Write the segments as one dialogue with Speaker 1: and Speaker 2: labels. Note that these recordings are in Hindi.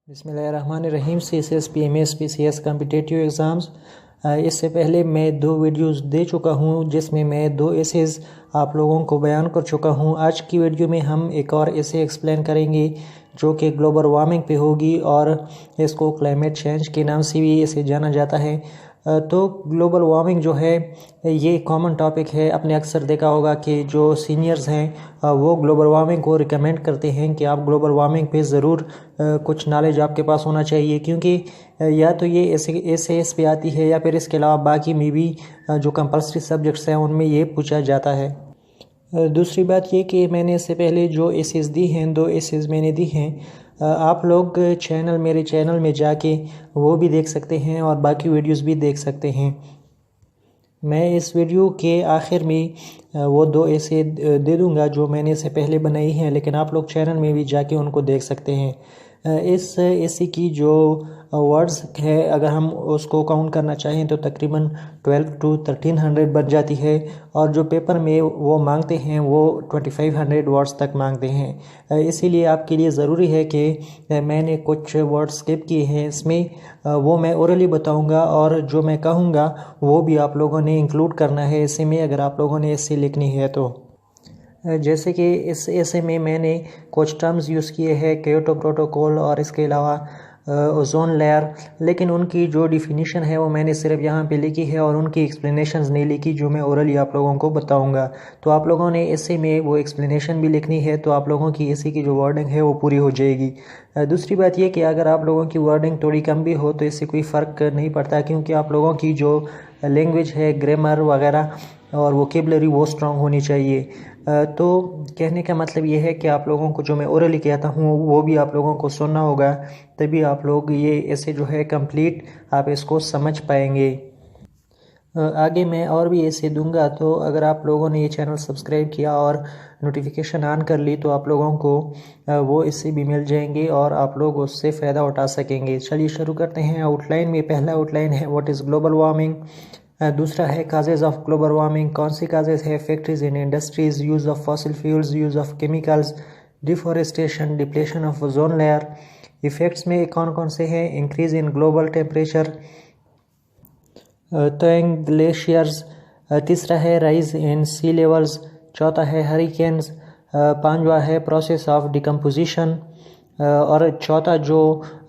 Speaker 1: बिस्मिल्लाहिर्रहमानिर्रहीम। CSSP MSPCS competitive exams. इससे पहले मैं 2 वीडियोस दे चुका हूं जिसमें मैं 2 एसेस आप लोगों को बयान कर चुका हूं। आज की वीडियो में हम एक और एसे एक्सप्लेन करेंगे जो कि ग्लोबल वार्मिंग पे होगी और इसको क्लाइमेट चेंज के नाम से भी इसे जाना जाता है। तो ग्लोबल वार्मिंग जो है ये कॉमन टॉपिक है। आपने अक्सर देखा होगा कि जो सीनियर्स हैं वो ग्लोबल वार्मिंग को रिकमेंड करते हैं कि आप ग्लोबल वार्मिंग पे ज़रूर कुछ नॉलेज आपके पास होना चाहिए, क्योंकि या तो ये ऐसे इस पे आती है या फिर इसके अलावा बाकी में भी जो कंपल्सरी सब्जेक्ट्स हैं उनमें ये पूछा जाता है। दूसरी बात ये कि मैंने इससे पहले जो एसेस दी हैं, 2 एसेस मैंने दी हैं, आप लोग मेरे चैनल में जाके वो भी देख सकते हैं और बाकी वीडियोस भी देख सकते हैं। मैं इस वीडियो के आखिर में वो 2 ऐसे दे दूंगा जो मैंने इससे पहले बनाई हैं, लेकिन आप लोग चैनल में भी जाके उनको देख सकते हैं। इस एसी की जो वर्ड्स है अगर हम उसको काउंट करना चाहें तो तकरीबन 12 to 1300 बन जाती है, और जो पेपर में वो मांगते हैं वो 2500 वर्ड्स तक मांगते हैं। इसीलिए आपके लिए ज़रूरी है कि मैंने कुछ वर्ड्स स्किप किए हैं इसमें, वो मैं ओरली बताऊंगा और जो मैं कहूँगा वो भी आप लोगों ने इंक्लूड करना है इसी में, अगर आप लोगों ने एसे लिखनी है तो। जैसे कि इस ऐसे में मैंने कुछ टर्म्स यूज़ किए हैं, क्योटो प्रोटोकॉल और इसके अलावा ओजोन लेयर, लेकिन उनकी जो डिफिनीशन है वो मैंने सिर्फ यहाँ पे लिखी है और उनकी एक्सप्लेनेशंस नहीं लिखी जो मैं ओरली आप लोगों को बताऊंगा। तो आप लोगों ने ऐसे में वो एक्सप्लेनेशन भी लिखनी है तो आप लोगों की ऐसे की जो वर्डिंग है वो पूरी हो जाएगी। दूसरी बात ये कि अगर आप लोगों की वर्डिंग थोड़ी कम भी हो तो इससे कोई फ़र्क नहीं पड़ता, क्योंकि आप लोगों की जो लैंग्वेज है, ग्रामर वगैरह और वोकेबलरी वो स्ट्रांग होनी चाहिए। तो कहने का मतलब ये है कि आप लोगों को जो मैं ओरली कहता हूँ वो भी आप लोगों को सुनना होगा, तभी आप लोग ये ऐसे जो है कंप्लीट आप इसको समझ पाएंगे। आगे मैं और भी ऐसे दूंगा, तो अगर आप लोगों ने ये चैनल सब्सक्राइब किया और नोटिफिकेशन ऑन कर ली तो आप लोगों को वो इससे भी मिल जाएंगे और आप लोग उससे फ़ायदा उठा सकेंगे। चलिए शुरू करते हैं। आउटलाइन में पहला आउटलाइन है व्हाट इज़ ग्लोबल वार्मिंग। दूसरा है काजेज़ ऑफ ग्लोबल वार्मिंग, कौन सी काजेज़ है? Factories in industries, use of fossil fuels, use of chemicals, deforestation, depletion of ozone layer. Effects में कौन कौन से हैं? Increase in global temperature, थॉइंग glaciers. तीसरा है राइज इन सी लेवल्स। चौथा है हरिकेन्स। पांचवा है प्रोसेस ऑफ डिकम्पोजिशन। और चौथा जो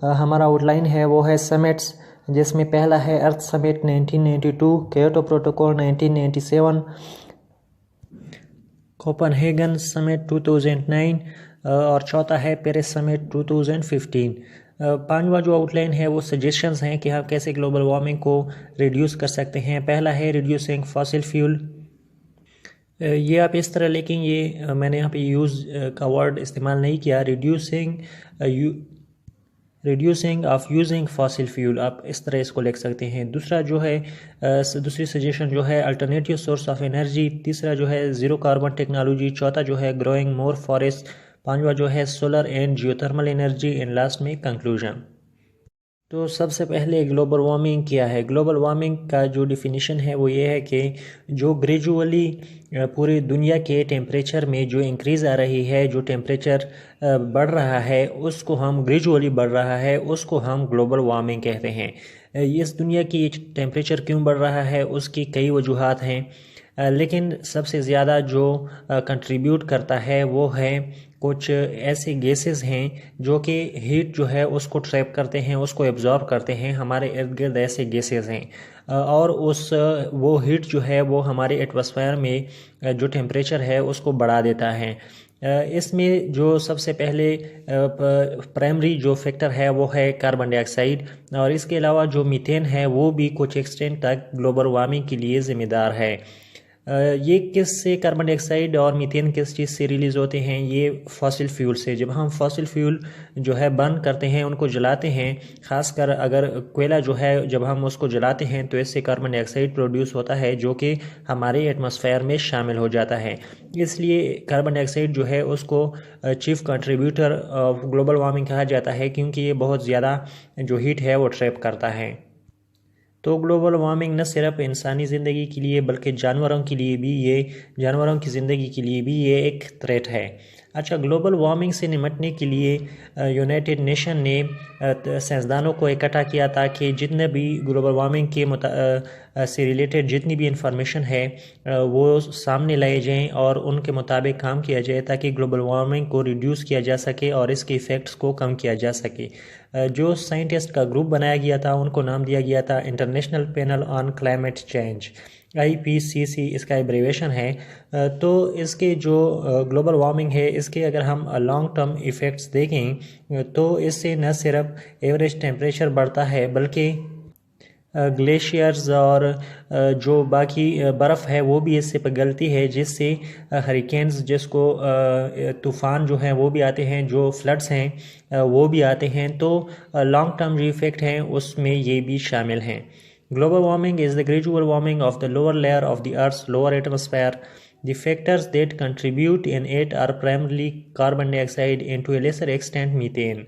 Speaker 1: हमारा आउटलाइन है वो है समिट्स, जिसमें पहला है earth summit 1992, Kyoto protocol 1997, Copenhagen summit 2009 और चौथा है पेरिस समिट 2015। पांचवा जो आउटलाइन है वो सजेशंस हैं कि हम कैसे ग्लोबल वार्मिंग को रिड्यूस कर सकते हैं। पहला है रिड्यूसिंग फॉसिल फ्यूल। ये आप इस तरह, लेकिन ये मैंने यहाँ पे यूज़ का वर्ड इस्तेमाल नहीं किया। Reducing of using fossil fuel, आप इस तरह इसको लिख सकते हैं। दूसरा जो है दूसरी सजेशन जो है अल्टरनेटिव सोर्स ऑफ एनर्जी। तीसरा जो है ज़ीरो कार्बन टेक्नोलॉजी। चौथा जो है ग्रोइंग मोर फॉरेस्ट। पांचवा जो है solar and geothermal energy. And last में कंक्लूजन। तो सबसे पहले ग्लोबल वार्मिंग क्या है? ग्लोबल वार्मिंग का जो डिफिनीशन है वो ये है कि जो ग्रेजुअली पूरी दुनिया के टेम्परेचर में जो इंक्रीज़ आ रही है, जो टेम्परेचर बढ़ रहा है उसको हम ग्रेजुअली बढ़ रहा है उसको हम ग्लोबल वार्मिंग कहते हैं। इस दुनिया की टेम्परेचर क्यों बढ़ रहा है उसकी कई वजूहात हैं, लेकिन सबसे ज़्यादा जो कंट्रीब्यूट करता है वो है कुछ ऐसे गैसेस हैं जो कि हीट जो है उसको ट्रैप करते हैं, उसको एब्जॉर्ब करते हैं। हमारे इर्द गिर्द ऐसे गैसेस हैं और वो हीट जो है वो हमारे एटमॉस्फेयर में जो टेम्परेचर है उसको बढ़ा देता है। इसमें जो सबसे पहले प्राइमरी जो फैक्टर है वो है कार्बन डाइऑक्साइड, और इसके अलावा जो मीथेन है वो भी कुछ एक्सटेंट तक ग्लोबल वार्मिंग के लिए ज़िम्मेदार है। ये किस से, कार्बन डाइऑक्साइड और मीथेन किस चीज़ से रिलीज़ होते हैं? ये फॉसिल फ्यूल से। जब हम फॉसिल फ्यूल जो है बर्न करते हैं, उनको जलाते हैं, ख़ासकर अगर कोयला जो है जब हम उसको जलाते हैं तो इससे कार्बन डाइऑक्साइड प्रोड्यूस होता है जो कि हमारे एटमॉस्फेयर में शामिल हो जाता है। इसलिए कार्बन डाइऑक्साइड जो है उसको chief contributor of global warming कहा जाता है, क्योंकि ये बहुत ज़्यादा जो हीट है वो ट्रैप करता है। तो ग्लोबल वार्मिंग न सिर्फ इंसानी ज़िंदगी के लिए बल्कि जानवरों की ज़िंदगी के लिए भी ये एक थ्रेट है। अच्छा, ग्लोबल वार्मिंग से निपटने के लिए यूनाइटेड नेशन ने साइंसदानों को इकट्ठा किया ताकि जितने भी ग्लोबल वार्मिंग के से रिलेटेड जितनी भी इंफॉर्मेशन है वो सामने लाई जाएं और उनके मुताबिक काम किया जाए ताकि ग्लोबल वार्मिंग को रिड्यूस किया जा सके और इसके इफ़ेक्ट्स को कम किया जा सके। जो साइंटिस्ट का ग्रुप बनाया गया था उनको नाम दिया गया था international panel on climate change, IPCC इसका एब्रीवेशन है। तो इसके जो ग्लोबल वार्मिंग है इसके अगर हम लॉन्ग टर्म इफ़ेक्ट्स देखें तो इससे न सिर्फ एवरेज टेम्परेचर बढ़ता है बल्कि ग्लेशियर्स और जो बाकी बर्फ़ है वो भी इससे पिघलती है, जिससे हरिकेन्स जिसको तूफ़ान जो हैं वो भी आते हैं, जो फ्लड्स हैं वो भी आते हैं। तो लॉन्ग टर्म जो इफ़ेक्ट हैं उसमें ये भी शामिल हैं। Global warming is the gradual warming of the lower layer of the Earth's lower atmosphere. The factors that contribute in it are primarily carbon dioxide and to a lesser extent methane.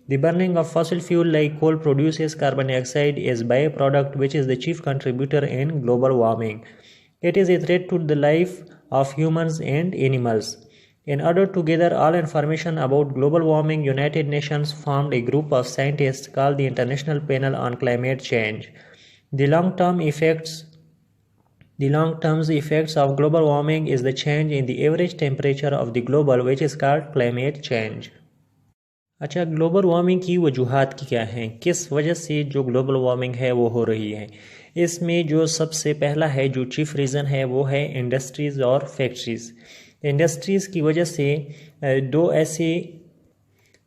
Speaker 1: The burning of fossil fuel like coal produces carbon dioxide as byproduct, which is the chief contributor in global warming. It is a threat to the life of humans and animals. In order to gather all information about global warming, United Nations formed a group of scientists called the International Panel on Climate Change. The long-term effects of global warming is the change in the average temperature of the global, which is called climate change. अच्छा, ग्लोबल वार्मिंग की वजूहात की क्या हैं, किस वजह से जो ग्लोबल वार्मिंग है वो हो रही है? इसमें जो सबसे पहला है, जो चीफ रीज़न है, वो है इंडस्ट्रीज़ और फैक्ट्रीज़। इंडस्ट्रीज़ की वजह से दो ऐसे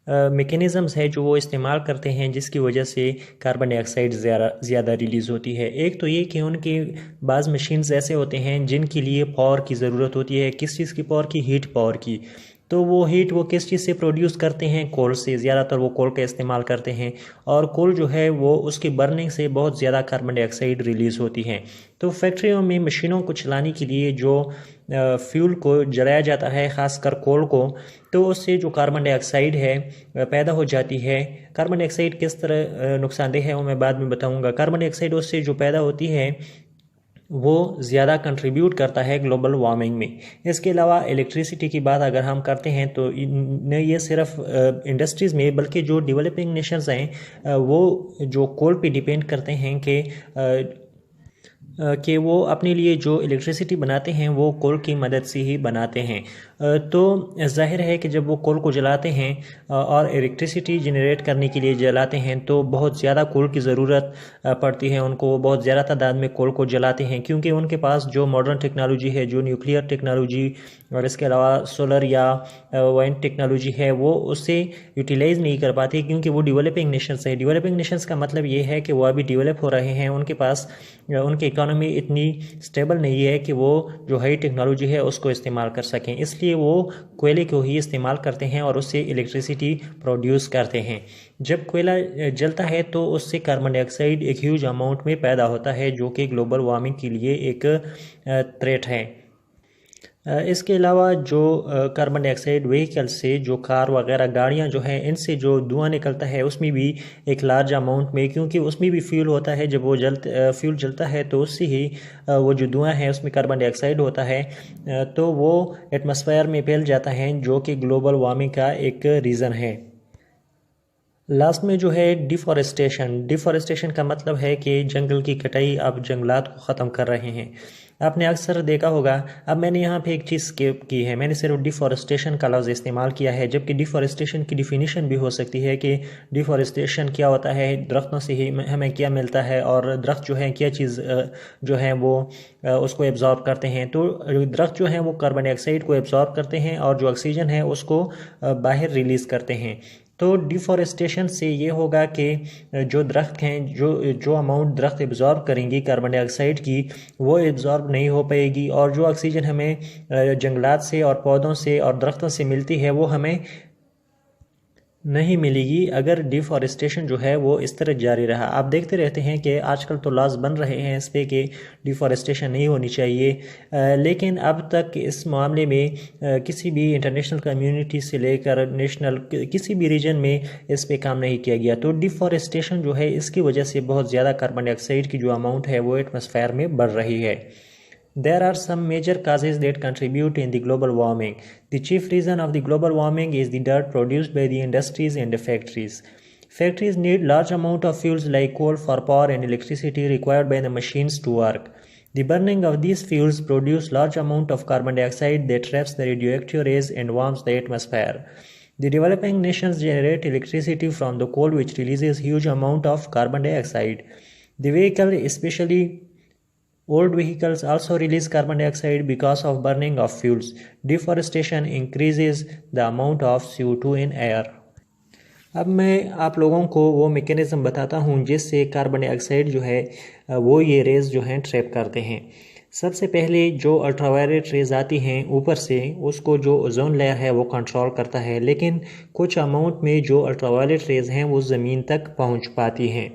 Speaker 1: मेकनिज़म्स है जो वो इस्तेमाल करते हैं जिसकी वजह से कार्बन डाइऑक्साइड ज़्यादा रिलीज़ होती है। एक तो ये कि उनके बाज़ मशीन्स ऐसे होते हैं जिनके लिए पावर की ज़रूरत होती है। किस चीज़ की पावर की? हीट पावर की। तो वो हीट वो किस चीज़ से प्रोड्यूस करते हैं? कोल से। ज़्यादातर वो कोल का इस्तेमाल करते हैं और कोल जो है वो उसकी बर्निंग से बहुत ज़्यादा कार्बन डाइऑक्साइड रिलीज़ होती है। तो फैक्ट्रियों में मशीनों को चलाने के लिए जो फ्यूल को जलाया जाता है, ख़ासकर कोल को, तो उससे जो कार्बन डाइऑक्साइड है पैदा हो जाती है। कार्बन डाइऑक्साइड किस तरह नुकसानदेह है वो मैं बाद में बताऊंगा। कार्बन डाइऑक्साइड उससे जो पैदा होती है वो ज़्यादा कंट्रीब्यूट करता है ग्लोबल वार्मिंग में। इसके अलावा इलेक्ट्रिसिटी की बात अगर हम करते हैं तो न ये सिर्फ इंडस्ट्रीज़ में बल्कि जो डेवलपिंग नेशंस हैं वो जो कोल पे डिपेंड करते हैं कि वो अपने लिए जो इलेक्ट्रिसिटी बनाते हैं वो कोल की मदद से ही बनाते हैं। तो जाहिर है कि जब वो कोल को जलाते हैं और इलेक्ट्रिसिटी जनरेट करने के लिए जलाते हैं तो बहुत ज़्यादा कोल की ज़रूरत पड़ती है उनको। वो बहुत ज़्यादा तादाद में कोल को जलाते हैं क्योंकि उनके पास जो मॉडर्न टेक्नोलॉजी है, जो न्यूक्लियर टेक्नोलॉजी और इसके अलावा सोलर या वाइंड टेक्नोलॉजी है, वो उससे यूटिलाइज़ नहीं कर पाती क्योंकि वो डेवलपिंग नेशंस है। डेवलपिंग नेशंस का मतलब ये है कि वो अभी डेवलप हो रहे हैं, उनके पास उनकी इकोनॉमी इतनी स्टेबल नहीं है कि वो जो हाई टेक्नोलॉजी है उसको इस्तेमाल कर सकें। इसलिए वो कोयले को ही इस्तेमाल करते हैं और उससे इलेक्ट्रिसिटी प्रोड्यूस करते हैं। जब कोयला जलता है तो उससे कार्बन डाइऑक्साइड एक ह्यूज अमाउंट में पैदा होता है जो कि ग्लोबल वार्मिंग के लिए एक थ्रेट है। इसके अलावा जो कार्बन डाइऑक्साइड व्हीकल से, जो कार वगैरह गाड़ियां जो हैं, इनसे जो धुआं निकलता है उसमें भी एक लार्ज अमाउंट में, क्योंकि उसमें भी फ्यूल होता है, जब वो फ्यूल जलता है तो उससे ही वो जो धुआं है उसमें कार्बन डाइऑक्साइड होता है तो वो एटमॉस्फेयर में फैल जाता है जो कि ग्लोबल वार्मिंग का एक रीज़न है। लास्ट में जो है डिफॉरेस्टेशन का मतलब है कि जंगल की कटाई, आप जंगलात को ख़त्म कर रहे हैं। आपने अक्सर देखा होगा, अब मैंने यहाँ पे एक चीज़ स्किप की है, मैंने सिर्फ डिफॉरेस्टेशन का लफ्ज़ इस्तेमाल किया है, जबकि डिफॉरेस्टेशन की डिफिनीशन भी हो सकती है कि डिफॉरेस्टेशन क्या होता है, दरख्तों से ही हमें क्या मिलता है और दरख्त जो है क्या चीज़ जो है वो उसको एब्जॉर्ब करते हैं। तो दरख्त जो है वो कार्बन डाइऑक्साइड को एब्जॉर्ब करते हैं और जो ऑक्सीजन है उसको बाहर रिलीज़ करते हैं। तो डिफॉरेस्टेशन से ये होगा कि जो दरख्त हैं, जो अमाउंट दरख्त एब्जॉर्ब करेंगी कार्बन डाइऑक्साइड की, वो एब्जॉर्ब नहीं हो पाएगी और जो ऑक्सीजन हमें जंगलात से और पौधों से और दरख्तों से मिलती है वो हमें नहीं मिलेगी अगर डिफॉरेस्टेशन जो है वो इस तरह जारी रहा। आप देखते रहते हैं कि आजकल तो लॉज बन रहे हैं इस पे कि डिफॉरेस्टेशन नहीं होनी चाहिए, लेकिन अब तक इस मामले में किसी भी इंटरनेशनल कम्युनिटी से लेकर नेशनल किसी भी रीजन में इस पे काम नहीं किया गया। तो डिफॉरेस्टेशन जो है इसकी वजह से बहुत ज़्यादा कार्बन डाइऑक्साइड की जो अमाउंट है वो एटमॉस्फेयर में बढ़ रही है। There are some major causes that contribute in the global warming. The chief reason of the global warming is the dirt produced by the industries and the factories. Factories need large amount of fuels like coal for power and electricity required by the machines to work. The burning of these fuels produce large amount of carbon dioxide that traps the radioactive rays and warms the atmosphere. The developing nations generate electricity from the coal, which releases huge amount of carbon dioxide. The vehicle, especially old vehicles, also release carbon dioxide because of burning of fuels. Deforestation increases the amount of CO2 in air. अब मैं आप लोगों को वो मैकेनिज़्म बताता हूँ जिससे कार्बन डाइऑक्साइड जो है वो ये रेज़ जो हैं ट्रैप करते हैं। सबसे पहले जो अल्ट्रावायलेट रेज़ आती हैं ऊपर से, उसको जो ओजोन लेयर है वो कंट्रोल करता है, लेकिन कुछ अमाउंट में जो अल्ट्रावायलेट रेज़ हैं वो ज़मीन तक पहुँच पाती हैं।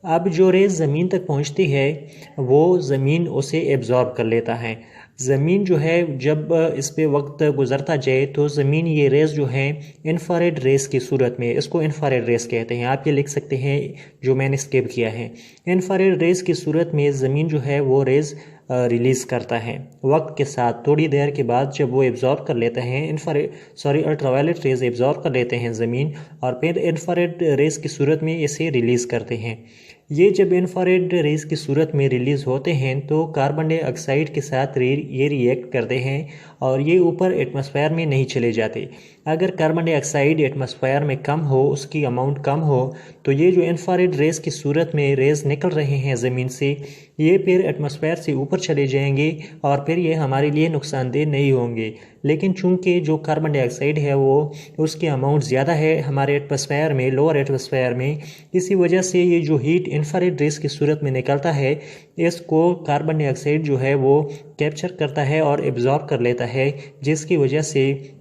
Speaker 1: अब जो रेज़ ज़मीन तक पहुँचती है वो ज़मीन उसे एब्ज़ॉर्ब कर लेता है। ज़मीन जो है जब इस पे वक्त गुज़रता जाए तो ज़मीन ये रेज़ जो हैं इंफ्रारेड रेज़ की सूरत में, इसको इंफ्रारेड रेज़ कहते हैं, आप ये लिख सकते हैं जो मैंने स्किप किया है। इंफ्रारेड रेज़ की सूरत में ज़मीन जो है वो रेज़ रिलीज़ करता है। वक्त के साथ थोड़ी देर के बाद जब वो एब्ज़ॉर्ब कर लेता है अल्ट्रावायलेट रेज़ एब्ज़ॉर्ब कर लेते हैं ज़मीन, और फिर इंफ्रारेड रेज़ की सूरत में इसे रिलीज़ करते हैं। ये जब इंफ्रारेड रेज़ की सूरत में रिलीज़ होते हैं तो कार्बन डाइऑक्साइड के साथ ये रिएक्ट करते हैं और ये ऊपर एटमॉस्फेयर में नहीं चले जाते। अगर कार्बन डाइऑक्साइड एटमॉस्फेयर में कम हो, उसकी अमाउंट कम हो, तो ये जो इंफ्रारेड रेज़ की सूरत में रेज़ निकल रहे हैं ज़मीन से, ये फिर एटमॉस्फेयर से ऊपर चले जाएंगे और फिर ये हमारे लिए नुकसानदेह नहीं होंगे। लेकिन चूंकि जो कार्बन डाइऑक्साइड है वो उसकी अमाउंट ज़्यादा है हमारे एटमॉस्फेयर में, लोअर एटमॉस्फेयर में, इसी वजह से ये जो हीट इंफ्रारेड रेज़ की सूरत में निकलता है इसको कार्बन डाइऑक्साइड जो है वो कैप्चर करता है और एब्जॉर्ब कर लेता है, जिसकी वजह से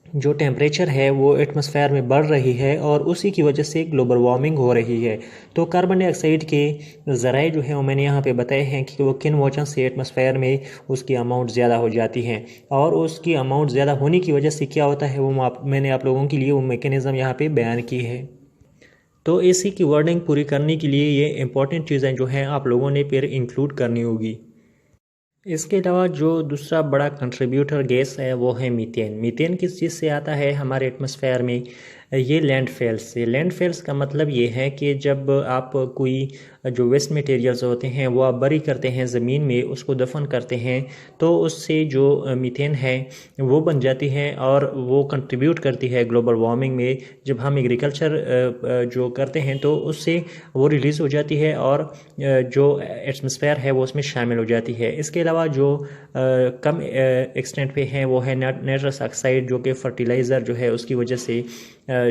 Speaker 1: जो टेम्परेचर है वो एटमॉस्फेयर में बढ़ रही है और उसी की वजह से ग्लोबल वार्मिंग हो रही है। तो कार्बन डाइऑक्साइड के ज़राए जो हैं वो मैंने यहाँ पे बताए हैं कि वो किन वजह से एटमॉस्फेयर में उसकी अमाउंट ज़्यादा हो जाती है, और उसकी अमाउंट ज़्यादा होने की वजह से क्या होता है वो मैंने आप लोगों के लिए वो मैकेनिज़्म यहाँ पे बयान की है। तो इसी की वर्डिंग पूरी करने के लिए ये इंपॉर्टेंट चीज़ें जो हैं आप लोगों ने फिर इंक्लूड करनी होगी। इसके अलावा जो दूसरा बड़ा कंट्रीब्यूटर गैस है वो है मीथेन। मीथेन किस चीज़ से आता है हमारे एटमॉस्फेयर में? ये लैंडफेल्स से। लैंडफेल्स का मतलब ये है कि जब आप कोई जो वेस्ट मटेरियल्स होते हैं वो आप बरी करते हैं ज़मीन में, उसको दफन करते हैं, तो उससे जो मीथेन है वो बन जाती है और वो कंट्रीब्यूट करती है ग्लोबल वार्मिंग में। जब हम एग्रीकल्चर जो करते हैं तो उससे वो रिलीज़ हो जाती है और जो एटमॉस्फेयर है वो उसमें शामिल हो जाती है। इसके अलावा जो कम एक्सटेंट पे हैं वो है नाइट्रस ऑक्साइड, जो कि फर्टिलाइज़र जो है उसकी वजह से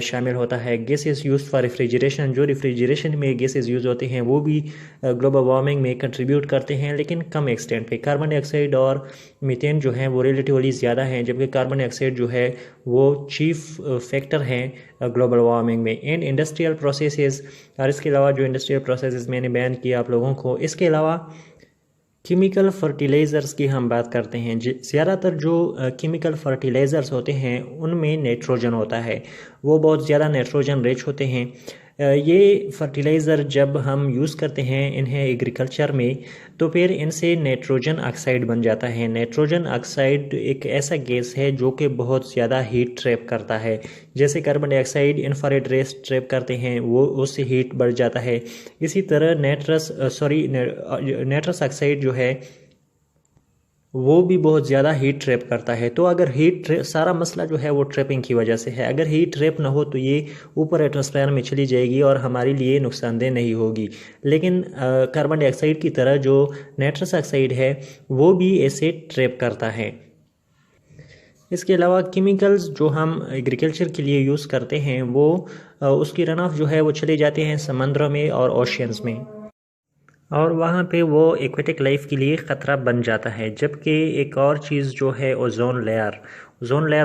Speaker 1: शामिल होता है। गैसेस यूज्ड फॉर रेफ्रिजरेशन, जो रेफ्रिजरेशन में गैसेस यूज़ होते हैं वो भी ग्लोबल वार्मिंग में कंट्रीब्यूट करते हैं, लेकिन कम एक्सटेंट पे। कार्बन डाइऑक्साइड और मीथेन जो हैं वो रिलेटिवली ज़्यादा हैं, जबकि कार्बन डाइऑक्साइड जो है वो चीफ फैक्टर हैं ग्लोबल वार्मिंग में। एंड इंडस्ट्रियल प्रोसेसेस, और इसके अलावा जो इंडस्ट्रियल प्रोसेसेस मैंने बयान किया आप लोगों को। इसके अलावा केमिकल फर्टिलाइज़र्स की हम बात करते हैं। ज़्यादातर जो केमिकल फर्टिलाइज़र्स होते हैं उनमें नाइट्रोजन होता है, वो बहुत ज़्यादा नाइट्रोजन रिच होते हैं। ये फर्टिलाइज़र जब हम यूज़ करते हैं इन्हें एग्रीकल्चर में, तो फिर इनसे नाइट्रोजन ऑक्साइड बन जाता है। नाइट्रोजन ऑक्साइड एक ऐसा गैस है जो कि बहुत ज़्यादा हीट ट्रैप करता है। जैसे carbon dioxide infrared rays trap करते हैं, वो उससे हीट बढ़ जाता है। इसी तरह नाइट्रस ऑक्साइड जो है वो भी बहुत ज़्यादा हीट ट्रैप करता है। तो अगर सारा मसला जो है वो ट्रैपिंग की वजह से है। अगर हीट ट्रैप ना हो तो ये ऊपर एटमॉस्फेयर में चली जाएगी और हमारे लिए नुकसानदेह नहीं होगी। लेकिन कार्बन डाइऑक्साइड की तरह जो नाइट्रस ऑक्साइड है वो भी ऐसे ट्रैप करता है। इसके अलावा केमिकल्स जो हम एग्रीकल्चर के लिए यूज़ करते हैं वो उसकी रन ऑफ जो है वो चले जाते हैं समंदरों में और ओशियंस में, और वहाँ पे वो एक्वेटिक लाइफ के लिए ख़तरा बन जाता है। जबकि एक और चीज़ जो है ओजोन लेयर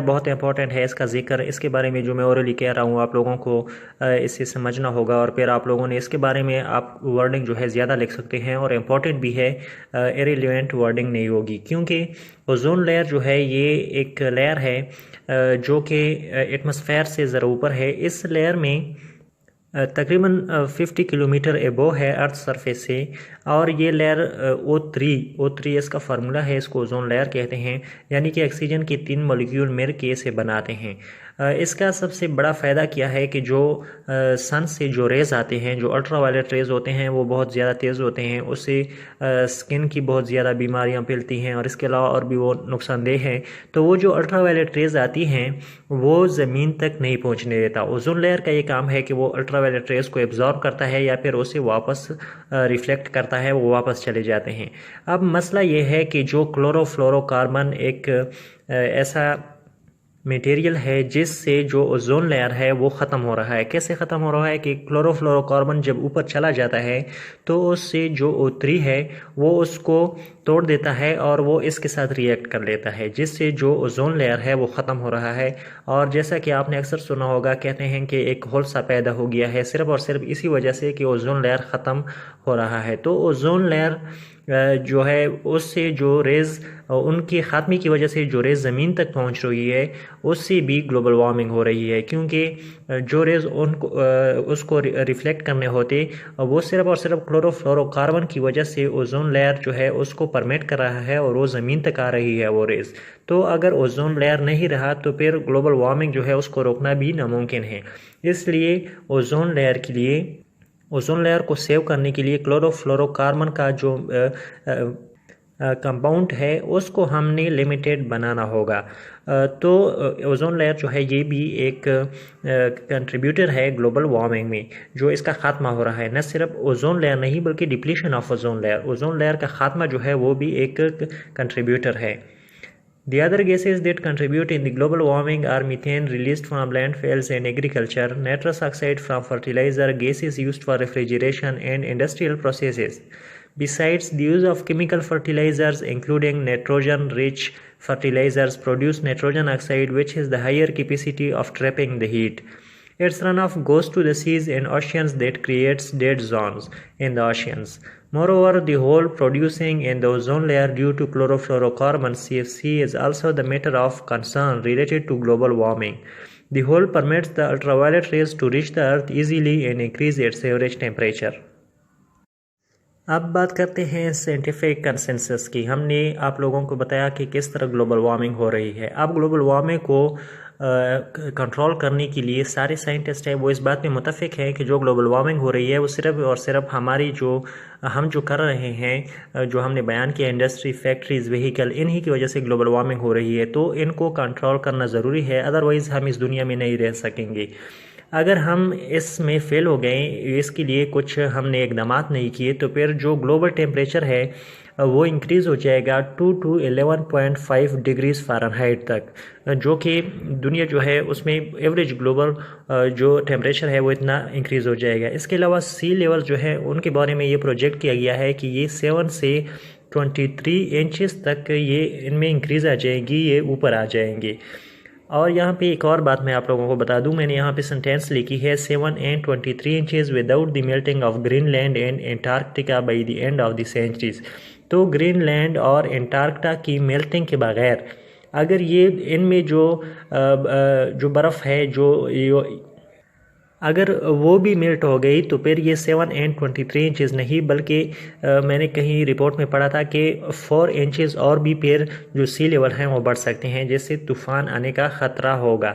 Speaker 1: बहुत इंपॉर्टेंट है। इसका जिक्र, इसके बारे में जो मैं ओरली कह रहा हूँ आप लोगों को इसे समझना होगा, और फिर आप लोगों ने इसके बारे में आप वर्डिंग जो है ज़्यादा लिख सकते हैं और इम्पॉर्टेंट भी है, इररिलेवेंट वर्डिंग नहीं होगी। क्योंकि ओजोन लेयर जो है ये एक लेयर है जो कि एटमॉस्फेयर से ज़रा ऊपर है। इस लेयर में तकरीबन 50 किलोमीटर एबो है अर्थ सरफेस से, और ये लेयर O3 इसका फार्मूला है, इसको ओजोन लेयर कहते हैं, यानी कि ऑक्सीजन के 3 मॉलिक्यूल मिल के इसे बनाते हैं। इसका सबसे बड़ा फ़ायदा क्या है कि जो सन से जो रेज़ आते हैं, जो अल्ट्रा वायलेट रेज़ होते हैं, वो बहुत ज़्यादा तेज़ होते हैं, उससे स्किन की बहुत ज़्यादा बीमारियां फैलती हैं, और इसके अलावा और भी वो नुकसानदेह हैं। तो वो जो अल्ट्रा वायलेट रेज़ आती हैं वो ज़मीन तक नहीं पहुंचने देता। ओजोन लेयर का ये काम है कि वो अल्ट्रा वायलेट रेज़ को एब्जॉर्ब करता है या फिर उसे वापस रिफ्लेक्ट करता है, वो वापस चले जाते हैं। अब मसला ये है कि जो क्लोरोफ्लोरोकार्बन एक ऐसा मटेरियल है जिससे जो ओजोन लेयर है वो ख़त्म हो रहा है। कैसे ख़त्म हो रहा है कि क्लोरोफ्लोरोकार्बन जब ऊपर चला जाता है तो उससे जो O3 है वो उसको तोड़ देता है और वो इसके साथ रिएक्ट कर लेता है, जिससे जो ओजोन लेयर है वो ख़त्म हो रहा है। और जैसा कि आपने अक्सर सुना होगा, कहते हैं कि एक होल सा पैदा हो गया है सिर्फ और सिर्फ इसी वजह से कि ओजोन लेयर ख़त्म हो रहा है। तो ओजोन लेयर जो है उससे जो रेज़ उनकी ख़ात्मे की वजह से जो रेज़ ज़मीन तक पहुंच रही है उससे भी ग्लोबल वार्मिंग हो रही है, क्योंकि जो रेज़ उनको उसको रिफ्लेक्ट करने होते वो सिर्फ और सिर्फ क्लोरोफ्लोरोकार्बन की वजह से ओजोन लेयर जो है उसको परमिट कर रहा है और वो ज़मीन तक आ रही है वो रेज़। तो अगर ओजोन लेयर नहीं रहा तो फिर ग्लोबल वार्मिंग जो है उसको रोकना भी नामुमकिन है। इसलिए ओजोन लेयर के लिए, ओजोन लेयर को सेव करने के लिए क्लोरोफ्लोरोकार्बन का जो कंपाउंड है उसको हमने लिमिटेड बनाना होगा। तो ओजोन लेयर जो है ये भी एक कंट्रीब्यूटर है ग्लोबल वार्मिंग में, जो इसका खात्मा हो रहा है। न सिर्फ ओजोन लेयर नहीं बल्कि डिप्लीशन ऑफ ओजोन लेयर का खात्मा जो है वो भी एक कंट्रीब्यूटर है। The other gases that contribute in the global warming are methane released from landfills and agriculture, nitrous oxide from fertilizer, gases used for refrigeration and industrial processes. Besides, the use of chemical fertilizers, including nitrogen-rich fertilizers, produce nitrogen oxide, which has the higher capacity of trapping the heat. Its runoff goes to the seas and oceans that creates dead zones in the oceans. Moreover, the hole producing in the ozone layer due to chlorofluorocarbon CFC is also the matter of concern related to global warming. The hole permits the ultraviolet rays to reach the earth easily and increase its average temperature. अब बात करते हैं साइंटिफिक कंसेंसस की। हमने आप लोगों को बताया कि किस तरह ग्लोबल वार्मिंग हो रही है। अब ग्लोबल वार्मिंग को कंट्रोल करने के लिए सारे साइंटिस्ट हैं वो इस बात में मुत्तफिक हैं कि जो ग्लोबल वार्मिंग हो रही है वो सिर्फ और सिर्फ हमारी हम जो कर रहे हैं, जो हमने बयान किया, इंडस्ट्री, फैक्ट्रीज़, व्हीकल, इन्हीं की वजह से ग्लोबल वार्मिंग हो रही है। तो इनको कंट्रोल करना ज़रूरी है, अदरवाइज़ हम इस दुनिया में नहीं रह सकेंगे। अगर हम इसमें फ़ेल हो गए, इसके लिए कुछ हमने इक़दामात नहीं किए, तो फिर जो ग्लोबल टेम्परेचर है वो इंक्रीज़ हो जाएगा 2 to 11.5 डिग्रीज़ फ़ारेनहाइट तक, जो कि दुनिया जो है उसमें एवरेज ग्लोबल जो टेम्परेचर है वो इतना इंक्रीज़ हो जाएगा। इसके अलावा सी लेवल जो है उनके बारे में ये प्रोजेक्ट किया गया है कि ये 7 से 23 इंचेस तक ये इनमें इंक्रीज़ आ जाएगी, ये ऊपर आ जाएंगे। और यहाँ पे एक और बात मैं आप लोगों को बता दूँ, मैंने यहाँ पे सेंटेंस लिखी है 7 and 23 inches without the melting of Greenland and Antarctica by the end of the centuries. तो ग्रीनलैंड और एंटार्क्टिका की मेल्टिंग के बगैर अगर ये इनमें जो बर्फ़ है अगर वो भी मेल्ट हो गई तो फिर ये 7 and 23 इंचेस नहीं, बल्कि मैंने कहीं रिपोर्ट में पढ़ा था कि 4 इंचेस और भी फिर जो सी लेवल हैं वो बढ़ सकते हैं, जिससे तूफ़ान आने का ख़तरा होगा।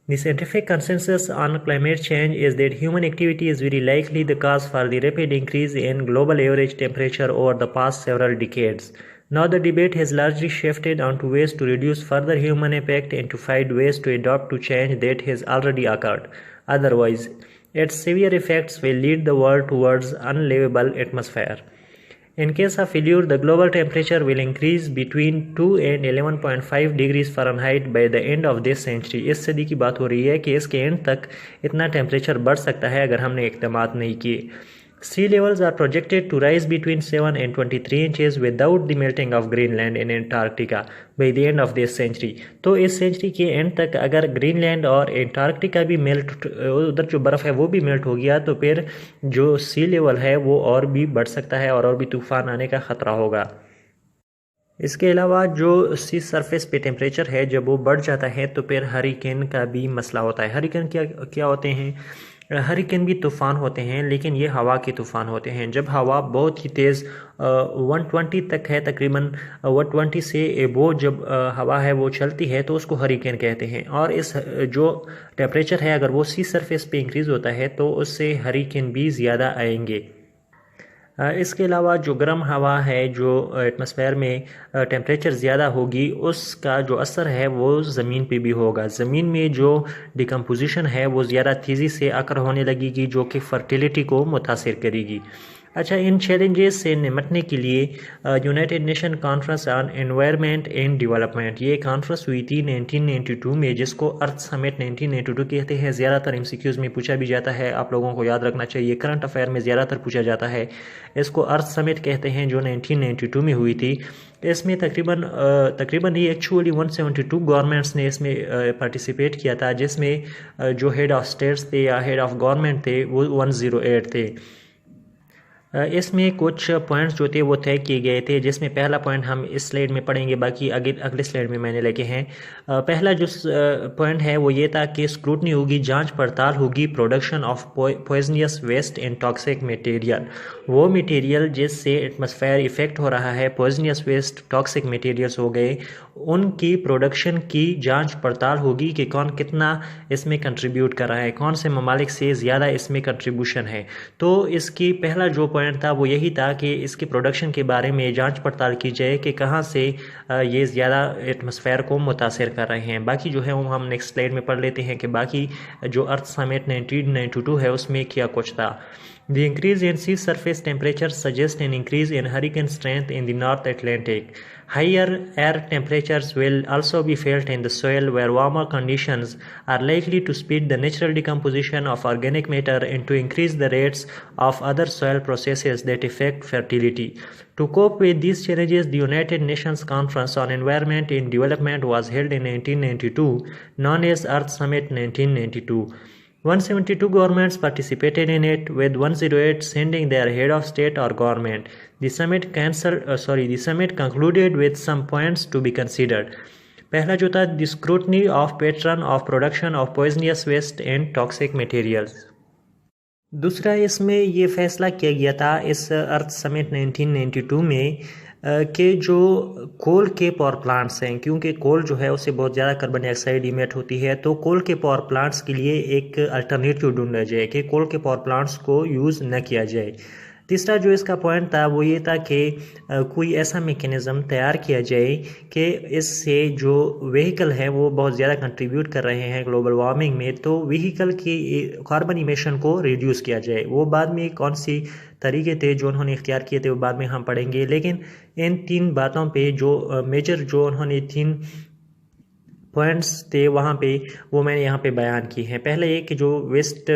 Speaker 1: The scientific consensus on climate change is that human activity is very likely the cause for the rapid increase in global average temperature over the past several decades. Now the debate has largely shifted onto ways to reduce further human impact and to find ways to adapt to change that has already occurred. Otherwise, its severe effects will lead the world towards unlivable atmosphere. In case of failure, the global temperature will increase between 2 and 11.5 degrees Fahrenheit by the end of this century. इस सदी की बात हो रही है कि इसके एंड तक इतना टेम्परेचर बढ़ सकता है अगर हमने इक़दामात नहीं किए। Sea levels are projected to rise between 7 and 23 inches without the melting of Greenland and Antarctica by the end of this century. तो इस सेंचुरी के एंड तक अगर ग्रीनलैंड और एंटार्क्टिका भी मेल्ट, उधर जो बर्फ़ है वो भी मेल्ट हो गया, तो फिर जो सी लेवल है वो और भी बढ़ सकता है और भी तूफ़ान आने का ख़तरा होगा। इसके अलावा जो सी सरफेस पे टेम्परेचर है जब वो बढ़ जाता है तो फिर हरिकेन का भी मसला होता है। हरिकेन क्या होते हैं हरिकेन भी तूफ़ान होते हैं, लेकिन ये हवा के तूफ़ान होते हैं। जब हवा बहुत ही तेज़ 120 तक है, तकरीबन 120 से एबो जब हवा है वो चलती है तो उसको हरिकेन कहते हैं। और इस जो टेम्परेचर है अगर वो सी सरफेस पे इंक्रीज़ होता है तो उससे हरिकेन भी ज़्यादा आएंगे। इसके अलावा जो गर्म हवा है, जो एटमॉस्फेयर में टेम्परेचर ज़्यादा होगी, उसका जो असर है वो ज़मीन पे भी होगा। ज़मीन में जो डिकम्पोजिशन है वो ज़्यादा तेज़ी से अकर होने लगेगी, जो कि फर्टिलिटी को मुतासिर करेगी। अच्छा, इन चैलेंजेस से निपटने के लिए United nation conference on environment and development, ये कॉन्फ्रेंस हुई थी 1992 में, जिसको अर्थ समिट 1992 कहते हैं। ज़्यादातर एमसीक्यूज़ में पूछा भी जाता है, आप लोगों को याद रखना चाहिए, करंट अफेयर में ज़्यादातर पूछा जाता है। इसको अर्थ समिट कहते हैं, जो 1992 में हुई थी। इसमें तकरीबन ये एक्चुअली 172 गवर्नमेंट्स ने इसमें पार्टिसिपेट किया था, जिसमें जो हेड ऑफ स्टेट्स थे या हेड ऑफ गवर्नमेंट थे वो 108 थे। इसमें कुछ पॉइंट्स जो थे वो तय किए गए थे, जिसमें पहला पॉइंट हम इस स्लाइड में पढ़ेंगे, बाकी अगले स्लाइड में मैंने लिखे हैं। पहला जो पॉइंट है वो ये था कि स्क्रूटनी होगी, जांच पड़ताल होगी production of poisonous waste and toxic material. वो मटेरियल जिससे एटमॉस्फेयर इफेक्ट हो रहा है, पॉइजनियस वेस्ट, टॉक्सिक मटेरियल्स हो गए, उनकी प्रोडक्शन की जांच पड़ताल होगी कि कौन कितना इसमें कंट्रीब्यूट कर रहा है, कौन से ममालिक से ज़्यादा इसमें कंट्रीब्यूशन है। तो इसकी पहला जो पॉइंट था वो यही था कि इसकी प्रोडक्शन के बारे में जांच पड़ताल की जाए कि कहाँ से ये ज़्यादा एटमॉस्फेयर को मुतासिर कर रहे हैं। बाकी जो है वो हम नेक्स्ट स्लाइड में पढ़ लेते हैं कि बाकी जो अर्थ समिट 1992 है उसमें क्या कुछ था। The increase in sea surface temperature suggests an increase in hurricane strength in the North Atlantic. Higher air temperatures will also be felt in the soil, where warmer conditions are likely to speed the natural decomposition of organic matter and to increase the rates of other soil processes that affect fertility. To cope with these challenges, the United Nations Conference on Environment and Development was held in 1992, known as Earth Summit 1992. 172 governments participated in it, with 108 sending their head of state or government. The summit concluded with some points to be considered. पहला जो था, the scrutiny of pattern of production of poisonous waste and toxic materials. दूसरा, इसमें ये फैसला किया गया था इस अर्थ समिट 1992 में कि जो कोल के पावर प्लांट्स हैं, क्योंकि कोल जो है उससे बहुत ज़्यादा कार्बन डाइऑक्साइड इमिट होती है, तो कोल के पावर प्लांट्स के लिए एक अल्टरनेटिव ढूंढा जाए कि कोल के पावर प्लांट्स को यूज़ न किया जाए। तीसरा जो इसका पॉइंट था वो ये था कि कोई ऐसा मैकेनिज़्म तैयार किया जाए कि इससे जो व्हीकल है वो बहुत ज़्यादा कंट्रीब्यूट कर रहे हैं ग्लोबल वार्मिंग में, तो व्हीकल की कार्बन इमिशन को रिड्यूस किया जाए। वो बाद में कौन सी तरीके थे जो उन्होंने इख्तियार किए थे वो बाद में हम पढ़ेंगे, लेकिन इन तीन बातों पे जो मेजर जो उन्होंने 3 पॉइंट्स थे वहाँ पे वो मैंने यहाँ पे बयान की हैं। पहले ये कि जो वेस्ट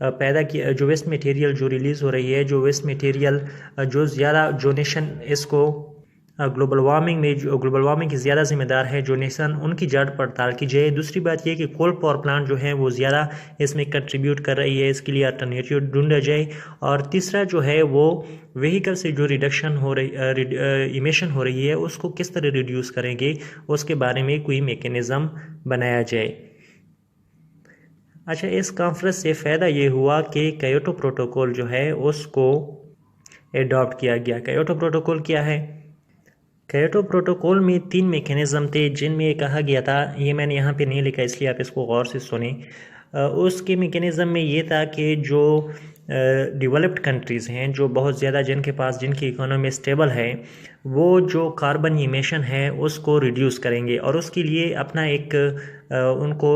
Speaker 1: जो वेस्ट मटेरियल जो रिलीज़ हो रही है, जो वेस्ट मटेरियल जो ज़्यादा जो नेशन इसको ग्लोबल वार्मिंग की ज़्यादा जिम्मेदार है जो नेशन, उनकी जांच पड़ताल की जाए। दूसरी बात यह कि कोल पावर प्लांट जो है वो ज़्यादा इसमें कंट्रीब्यूट कर रही है, इसके लिए अल्टरनेटिव ढूंढा जाए। और तीसरा जो है वो व्हीकल से जो रिडक्शन हो रही इमिशन हो रही है उसको किस तरह रिड्यूस करेंगे, उसके बारे में कोई मेकेनिज़्म बनाया जाए। अच्छा, इस कॉन्फ्रेंस से फ़ायदा ये हुआ कि क्योटो प्रोटोकॉल जो है उसको एडॉप्ट किया गया। क्योटो प्रोटोकॉल क्या है? क्योटो प्रोटोकॉल में 3 मैकेनिज़्म थे जिनमें कहा गया था, ये मैंने यहाँ पे नहीं लिखा इसलिए आप इसको गौर से सुने। उसके मैकेनिज़्म में ये था कि जो डेवलप्ड कंट्रीज़ हैं, जो बहुत ज़्यादा जिनकी इकोनॉमी स्टेबल है, वो जो कार्बन इमिशन है उसको रिड्यूस करेंगे और उसके लिए अपना उनको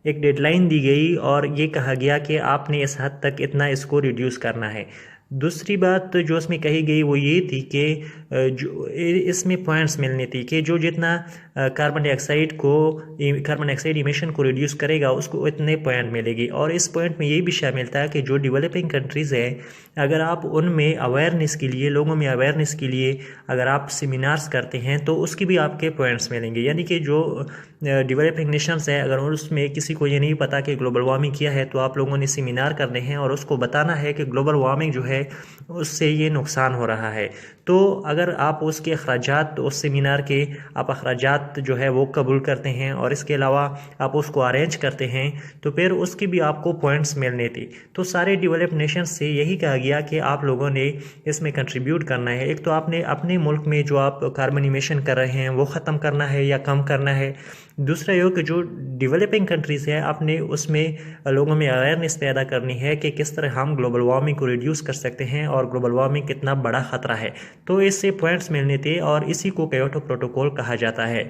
Speaker 1: एक डेडलाइन दी गई और ये कहा गया कि आपने इस हद तक इतना इसको रिड्यूस करना है। दूसरी बात जो इसमें कही गई वो ये थी कि जो इसमें पॉइंट्स मिलने थी कि जो जितना कार्बन डाइऑक्साइड इमिशन को रिड्यूस करेगा उसको इतने पॉइंट मिलेगी। और इस पॉइंट में ये भी शामिल था कि जो डेवलपिंग कंट्रीज़ हैं, अगर आप उनमें अवेयरनेस के लिए, लोगों में अवेयरनेस के लिए अगर आप सेमिनार्स करते हैं तो उसकी भी आपके पॉइंट्स मिलेंगे। यानी कि जो डेवलपिंग नेशंस हैं, अगर उसमें किसी को ये नहीं पता कि ग्लोबल वार्मिंग क्या है, तो आप लोगों ने सेमिनार करने हैं और उसको बताना है कि ग्लोबल वार्मिंग जो है है उससे ये नुकसान हो रहा है। तो अगर आप उसके अखराजात, उस सेमिनार के आप अखराजात जो है वो कबूल करते हैं और इसके अलावा आप उसको अरेंज करते हैं तो फिर उसके भी आपको पॉइंट्स मिलने थे। तो सारे डेवलप्ड नेशंस से यही कहा गया कि आप लोगों ने इसमें कंट्रीब्यूट करना है। एक तो आपने अपने मुल्क में जो आप कार्बन इमिशन कर रहे हैं वो ख़त्म करना है या कम करना है। दूसरा ये कि जो डेवलपिंग कंट्रीज़ है आपने उसमें लोगों में अवेयरनेस पैदा करनी है कि किस तरह हम ग्लोबल वार्मिंग को रिड्यूस कर सकते हैं और ग्लोबल वार्मिंग कितना बड़ा ख़तरा है। तो इससे पॉइंट्स मिलने थे और इसी को क्योटो प्रोटोकॉल कहा जाता है।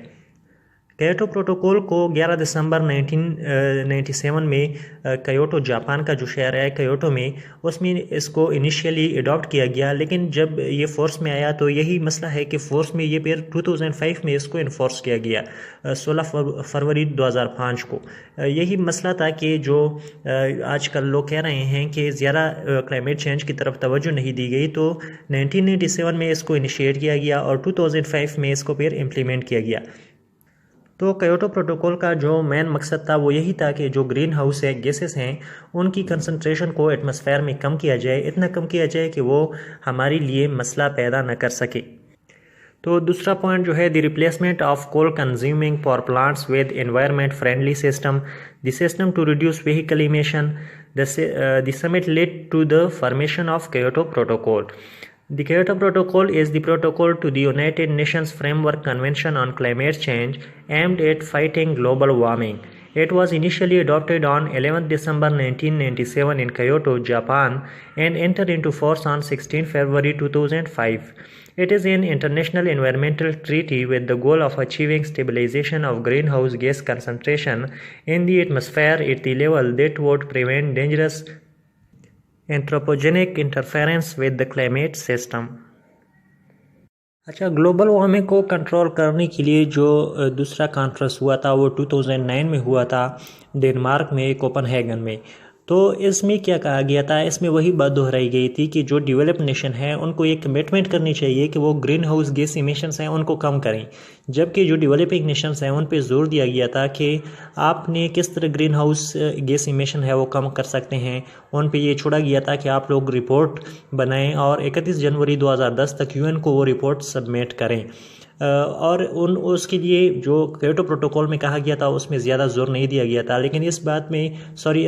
Speaker 1: क्योटो प्रोटोकॉल को 11 दिसंबर 1997 में क्योटो जापान का जो शहर है क्योटो में, उसमें इसको इनिशियली अडॉप्ट किया गया। लेकिन जब ये फोर्स में आया तो यही मसला है कि फोर्स में ये फिर 2005 में इसको इन्फोर्स किया गया, 16 फरवरी 2005 को। यही मसला था कि जो आजकल लोग कह रहे हैं कि ज़्यादा क्लाइमेट चेंज की तरफ तवज्जो नहीं दी गई, तो 1997 में इसको इनिशिएट किया गया और 2005 में इसको फिर इम्प्लीमेंट किया गया। तो क्योटो प्रोटोकॉल का जो मेन मकसद था वो यही था कि जो ग्रीन हाउस है गैसेस हैं उनकी कंसंट्रेशन को एटमॉस्फेयर में कम किया जाए, इतना कम किया जाए कि वो हमारे लिए मसला पैदा न कर सके। तो दूसरा पॉइंट जो है the replacement of coal consuming power plants with environment friendly system, the system to reduce vehicle emission. The summit led to the formation of Kyoto Protocol. The Kyoto Protocol is the protocol to the United Nations Framework Convention on Climate Change aimed at fighting global warming. It was initially adopted on 11 December 1997 in Kyoto, Japan, and entered into force on 16 February 2005. It is an international environmental treaty with the goal of achieving stabilization of greenhouse gas concentration in the atmosphere at the level that would prevent dangerous anthropogenic interference with the climate system. अच्छा, ग्लोबल वार्मिंग को कंट्रोल करने के लिए जो दूसरा कॉन्फ्रेंस हुआ था वो 2009 में हुआ था डेनमार्क में, कोपेनहेगन में। तो इसमें क्या कहा गया था, इसमें वही बात दोहराई गई थी कि जो डेवलप्ड नेशन है उनको ये कमिटमेंट करनी चाहिए कि वो ग्रीन हाउस गैस इमिशंस हैं उनको कम करें, जबकि जो डेवलपिंग नेशंस हैं उन पे जोर दिया गया था कि आपने किस तरह ग्रीन हाउस गैस इमिशन है वो कम कर सकते हैं। उन पे ये छोड़ा गया था कि आप लोग रिपोर्ट बनाएं और 31 जनवरी 2010 तक यूएन को वो रिपोर्ट सबमिट करें। और उसके लिए जो क्योटो प्रोटोकॉल में कहा गया था उसमें ज़्यादा जोर नहीं दिया गया था, लेकिन इस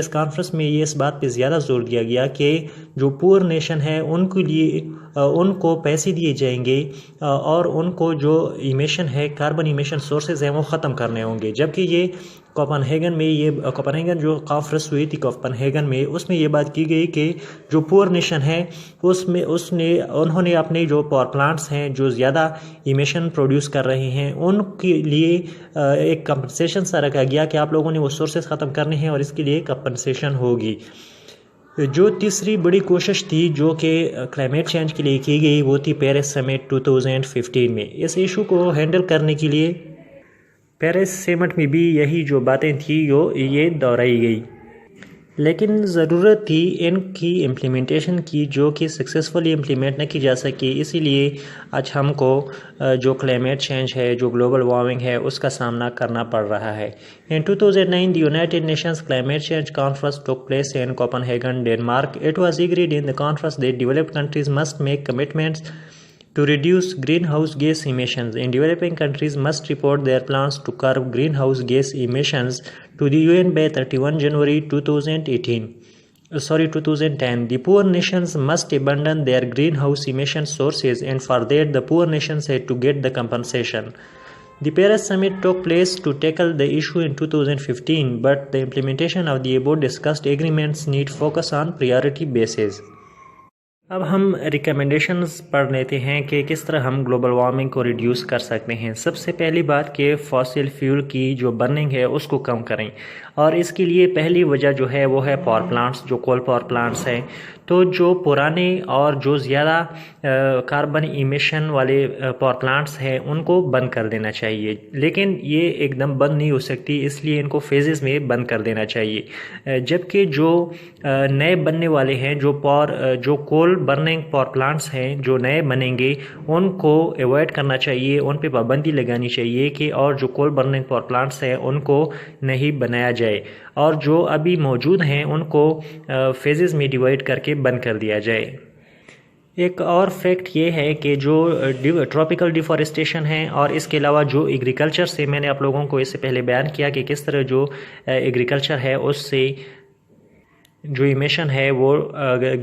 Speaker 1: कॉन्फ्रेंस में ये इस बात पे ज़्यादा जोर दिया गया कि जो पुअर नेशन है उनके लिए उनको पैसे दिए जाएंगे और उनको जो इमिशन है, कार्बन इमिशन सोर्सेज हैं वो ख़त्म करने होंगे। जबकि ये कोपेनहेगन जो कॉन्फ्रेंस हुई थी कोपेनहेगन में, उसमें ये बात की गई कि जो पुअर नेशन है उन्होंने अपने जो पावर प्लांट्स हैं जो ज़्यादा इमिशन प्रोड्यूस कर रहे हैं उनके लिए एक कंपनसेशन सा रखा गया कि आप लोगों ने वो सोर्सेज ख़त्म करने हैं और इसके लिए कंपनसेशन होगी। जो तीसरी बड़ी कोशिश थी जो कि क्लाइमेट चेंज के लिए की गई वो थी पेरिस समिट 2015 में। इस इशू को हैंडल करने के लिए पेरिस समिट में भी यही जो बातें थी ये दोहराई गई, लेकिन ज़रूरत थी इनकी इम्प्लीमेंटेशन की जो कि सक्सेसफुली इम्प्लीमेंट न की जा सकी। इसीलिए आज हमको जो क्लाइमेट चेंज है, जो ग्लोबल वार्मिंग है, उसका सामना करना पड़ रहा है। इन 2009 the United Nations climate change conference took place in Copenhagen, Denmark. It was agreed in the conference that developed countries must make commitments to reduce greenhouse gas emissions, and developing countries must report their plans to curb greenhouse gas emissions to the UN by 31 January 2010. The poor nations must abandon their greenhouse emission sources, and for that the poor nations had to get the compensation. The Paris Summit took place to tackle the issue in 2015, but the implementation of the above discussed agreements need focus on priority basis. अब हम रिकमेंडेशंस पढ़ लेते हैं कि किस तरह हम ग्लोबल वार्मिंग को रिड्यूस कर सकते हैं। सबसे पहली बात कि फॉसिल फ्यूल की जो बर्निंग है उसको कम करें, और इसके लिए पहली वजह जो है वो है पावर प्लांट्स, जो कोल पावर प्लांट्स हैं। तो जो पुराने और जो ज़्यादा कार्बन इमिशन वाले पावर प्लांट्स हैं उनको बंद कर देना चाहिए, लेकिन ये एकदम बंद नहीं हो सकती, इसलिए इनको फेजेस में बंद कर देना चाहिए। जबकि जो नए बनने वाले हैं, जो कोल बर्निंग पावर प्लांट्स हैं जो नए बनेंगे उनको अवॉइड करना चाहिए, उन पे पाबंदी लगानी चाहिए कि और जो कोल बर्निंग पावर प्लांट्स हैं उनको नहीं बनाया जाए, और जो अभी मौजूद हैं उनको फेजेस में डिवाइड करके बंद कर दिया जाए। एक और फैक्ट ये है कि जो ट्रॉपिकल डिफॉरेस्टेशन है और इसके अलावा जो एग्रीकल्चर से मैंने आप लोगों को इससे पहले बयान किया कि किस तरह जो एग्रीकल्चर है उससे जो इमिशन है वो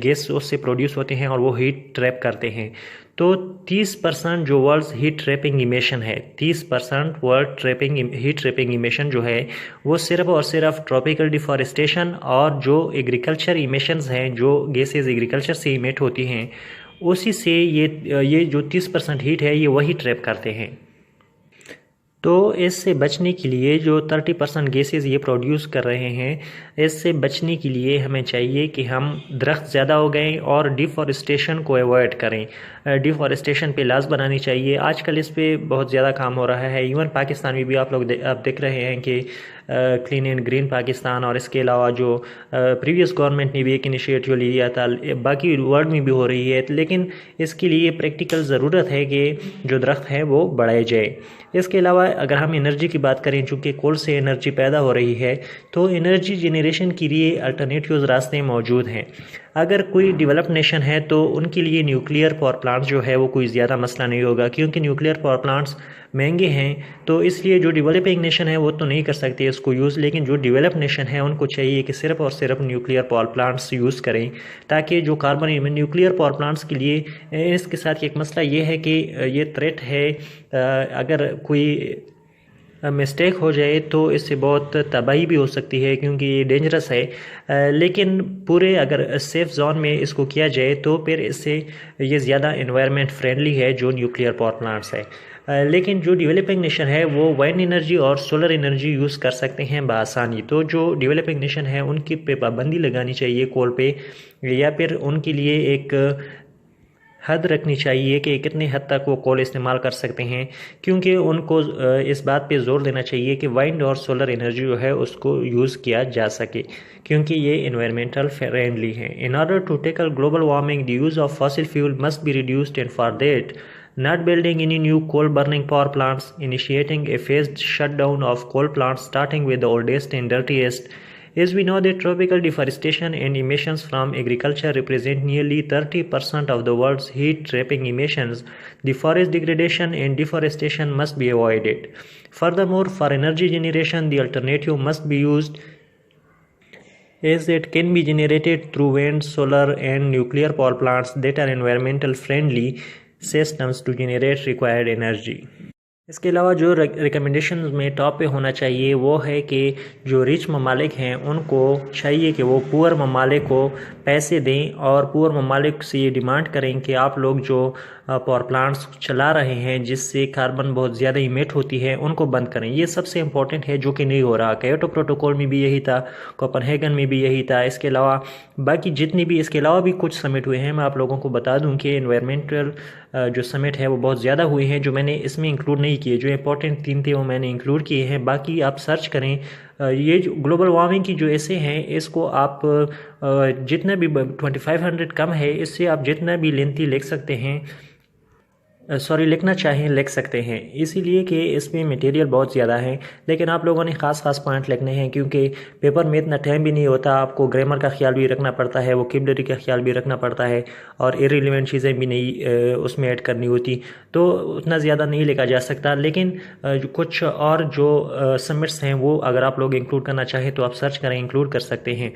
Speaker 1: गैस उससे प्रोड्यूस होते हैं और वो हीट ट्रैप करते हैं। तो 30% जो वर्ल्ड हीट ट्रैपिंग इमिशन है, 30% वर्ल्ड हीट ट्रैपिंग इमिशन जो है वो सिर्फ और सिर्फ ट्रॉपिकल डिफॉरेस्टेशन और जो एग्रीकल्चर इमिशंस हैं, जो गैसेज एग्रीकल्चर से इमिट होती हैं, उसी से ये जो 30% हीट है ये वही ट्रैप करते हैं। तो इससे बचने के लिए जो 30% गैसेज ये प्रोड्यूस कर रहे हैं, इससे बचने के लिए हमें चाहिए कि हम दरख्त ज़्यादा हो गए और डिफॉरेस्टेशन को अवॉइड करें। डिफॉरेस्टेशन पे लाज बनानी चाहिए। आजकल इस पे बहुत ज़्यादा काम हो रहा है। इवन पाकिस्तान में भी आप देख रहे हैं कि क्लीन एंड ग्रीन पाकिस्तान और इसके अलावा जो प्रीवियस गवर्नमेंट ने भी एक इनिशिएटिव लिया था, बाकी वर्ल्ड में भी हो रही है। लेकिन इसके लिए प्रैक्टिकल ज़रूरत है कि जो दरख्त हैं वो बढ़ाए जाए। इसके अलावा अगर हम एनर्जी की बात करें, चूँकि कोल से एनर्जी पैदा हो रही है, तो एनर्जी जनरेशन के लिए अल्टरनेटिव रास्ते मौजूद हैं। अगर कोई डेवलप्ड नेशन है तो उनके लिए न्यूक्लियर पावर प्लांट्स जो है वो कोई ज़्यादा मसला नहीं होगा, क्योंकि न्यूक्लियर पावर प्लांट्स महंगे हैं। तो इसलिए जो डेवलपिंग नेशन है वो तो नहीं कर सकते इसको यूज़, लेकिन जो डेवलप्ड नेशन है उनको चाहिए कि सिर्फ और सिर्फ न्यूक्लियर पावर प्लांट्स यूज़ करें, ताकि जो कार्बन न्यूक्लियर पावर प्लांट्स के लिए इसके साथ एक मसला ये है कि ये थ्रेट है, अगर कोई मिस्टेक हो जाए तो इससे बहुत तबाही भी हो सकती है, क्योंकि ये डेंजरस है। लेकिन पूरे अगर सेफ़ जोन में इसको किया जाए तो फिर इससे ये ज़्यादा एनवायरनमेंट फ्रेंडली है जो न्यूक्लियर पावर प्लांट्स है। लेकिन जो डेवलपिंग नेशन है वो वाइंड एनर्जी और सोलर एनर्जी यूज़ कर सकते हैं बआसानी। तो जो डेवलपिंग नेशन है उनकी पे पाबंदी लगानी चाहिए कोल पे, या फिर उनके लिए एक हद रखनी चाहिए कि कितने हद तक वो कोल इस्तेमाल कर सकते हैं, क्योंकि उनको इस बात पे जोर देना चाहिए कि वाइंड और सोलर एनर्जी जो है उसको यूज़ किया जा सके, क्योंकि ये इन्वायरमेंटल फ्रेंडली है। In order to tackle global warming the use of fossil fuel must be reduced, and for that not building any new coal burning power plants, initiating a phased shutdown of coal plants starting with the oldest and dirtiest. As we know that tropical deforestation and emissions from agriculture represent nearly 30% of the world's heat trapping emissions, the forest degradation and deforestation must be avoided. Furthermore, for energy generation, the alternative must be used, as it can be generated through wind, solar and nuclear power plants that are environmental friendly systems to generate required energy. इसके अलावा जो रिकमेंडेशन में टॉप पे होना चाहिए वो है कि जो रिच ममालिक हैं उनको चाहिए कि वो पुअर ममालिक को पैसे दें और पुअर ममालिक से ये डिमांड करें कि आप लोग जो पावर प्लांट्स चला रहे हैं जिससे कार्बन बहुत ज़्यादा इमिट होती है उनको बंद करें। ये सबसे इम्पोर्टेंट है, जो कि नहीं हो रहा। क्योटो प्रोटोकॉल में भी यही था, कोपेनहेगन में भी यही था। इसके अलावा बाकी जितनी भी इसके अलावा भी कुछ समिट हुए हैं, मैं आप लोगों को बता दूं कि एनवायरमेंटल जो समिट है वो बहुत ज़्यादा हुए हैं, जो मैंने इसमें इंक्लूड नहीं किए। जो इंपॉर्टेंट 3 थे वो मैंने इंक्लूड किए हैं, बाकी आप सर्च करें। ये जो ग्लोबल वार्मिंग की जो ऐसे हैं इसको आप जितना भी 2500 कम है, इससे आप जितना भी लेंथी लिख सकते हैं, लिखना चाहें लिख सकते हैं, इसीलिए कि इसमें मटेरियल बहुत ज़्यादा है। लेकिन आप लोगों ने ख़ास पॉइंट लिखने हैं, क्योंकि पेपर में इतना टाइम भी नहीं होता। आपको ग्रामर का ख्याल भी रखना पड़ता है, वोकेबलरी का ख्याल भी रखना पड़ता है, और इररिलेवेंट चीज़ें भी नहीं उसमें ऐड करनी होती, तो उतना ज़्यादा नहीं लिखा जा सकता। लेकिन कुछ और जो समिट्स हैं वो अगर आप लोग इंक्लूड करना चाहें तो आप सर्च करें, इंक्लूड कर सकते हैं।